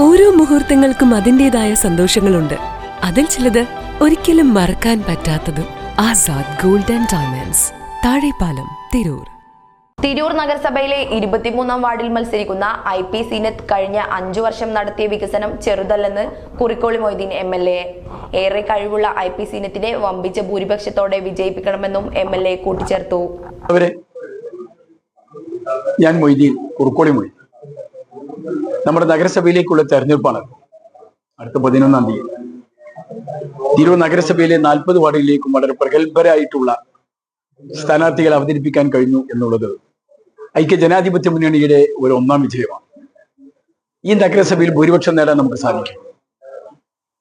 ഓരോ മുഹൂർത്തങ്ങൾക്കും അതിൻ്റെതായ സന്തോഷങ്ങളുണ്ട്. അതിൽ ചിലത് ഒരിക്കലും മറക്കാൻ പറ്റാത്തതും. Azad gold and diamonds, Thazhepalam, Tirur. Tirur നഗരസഭയിലെ 23-ാം വാർഡിൽ മത്സരിക്കുന്ന IP സീനത്ത് കഴിഞ്ഞ 5 വർഷം നടത്തിയ വികസനം ചെറുതല്ലെന്ന് കുറിക്കോളി മൊയ്തീൻ MLA. ഏറെ കഴിവുള്ള IP സീനത്തിനെ വമ്പിച്ച ഭൂരിപക്ഷത്തോടെ വിജയിപ്പിക്കണമെന്നും MLA കൂട്ടിച്ചേർത്തു. ഞാൻ മൊയ്തീൻ, കുറുക്കോളി മൊയ്തീൻ. നമ്മുടെ നഗരസഭയിലേക്കുള്ള തെരഞ്ഞെടുപ്പാണ് അടുത്ത 11-ാം തീയതി. തിരൂർ നഗരസഭയിലെ 40 വാർഡുകളിലേക്കും വളരെ പ്രഗത്ഭരായിട്ടുള്ള സ്ഥാനാർത്ഥികളെ അവതരിപ്പിക്കാൻ കഴിഞ്ഞു എന്നുള്ളത് ഐക്യ ജനാധിപത്യ മുന്നണിയുടെ ഒരു ഒന്നാം വിജയമാണ്. ഈ നഗരസഭയിൽ ഭൂരിപക്ഷം നേടാൻ നമുക്ക് സാധിക്കും.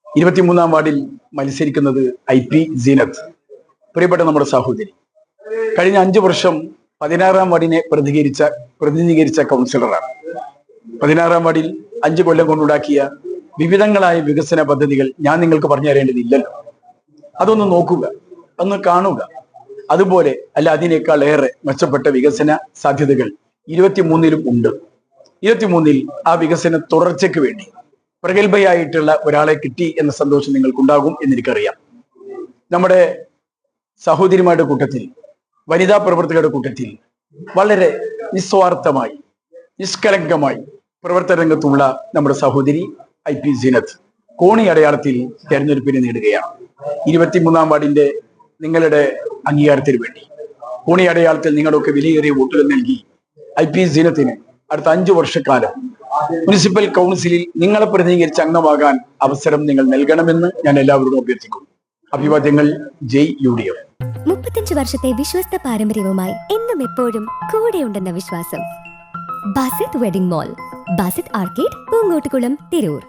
23-ാം വാർഡിൽ മത്സരിക്കുന്നത് IP സീനത്ത്, പ്രിയപ്പെട്ട നമ്മുടെ സഹോദരി. കഴിഞ്ഞ 5 വർഷം 16-ാം വാർഡിനെ പ്രതിനിധീകരിച്ച കൗൺസിലറാണ്. 16-ാം വാർഡിൽ 5 കൊല്ലം കൊണ്ടുണ്ടാക്കിയ വിവിധങ്ങളായ വികസന പദ്ധതികൾ ഞാൻ നിങ്ങൾക്ക് പറഞ്ഞു തരേണ്ടതില്ലല്ലോ. അതൊന്ന് നോക്കുക, ഒന്ന് കാണുക. അതുപോലെ അല്ല അതിനേക്കാൾ ഏറെ മെച്ചപ്പെട്ട വികസന സാധ്യതകൾ 23-ലും ഉണ്ട്. 23-ൽ ആ വികസന തുടർച്ചയ്ക്ക് വേണ്ടി പ്രഗത്ഭയായിട്ടുള്ള ഒരാളെ കിട്ടി എന്ന സന്തോഷം നിങ്ങൾക്കുണ്ടാകും എന്നെനിക്കറിയാം. നമ്മുടെ സഹോദരിമാരുടെ കൂട്ടത്തിൽ, വനിതാ പ്രവർത്തകരുടെ കൂട്ടത്തിൽ വളരെ നിസ്വാർത്ഥമായി, നിഷ്കളങ്കമായി പ്രവർത്തന രംഗത്തുള്ള നമ്മുടെ സഹോദരി IP സീനത്ത് കോണി അടയാളത്തിൽ തെരഞ്ഞെടുപ്പിനെ നേടുകയാണ്. 23-ാം വാർഡിന്റെ നിങ്ങളുടെ അംഗീകാരത്തിന് വേണ്ടി കോണി അടയാളത്തിൽ നിങ്ങളൊക്കെ വിലയേറിയ വോട്ടുകൾ നൽകി IP സീനത്തിന് അടുത്ത 5 വർഷക്കാലം മുനിസിപ്പൽ കൗൺസിലിൽ നിങ്ങളെ പ്രതിനിധീകരിച്ച് അംഗമാകാൻ അവസരം നിങ്ങൾ നൽകണമെന്ന് ഞാൻ എല്ലാവരോടും അഭ്യർത്ഥിക്കുന്നു. അഭിവാദ്യങ്ങൾ. ജയ് UDF. 35 വർഷത്തെ വിശ്വസ്ത പാരമ്പര്യവുമായി എന്നും എപ്പോഴും കൂടെയുണ്ടെന്ന വിശ്വാസം. Basith wedding mall, Basith arcade, Poongottukulam, Tirur.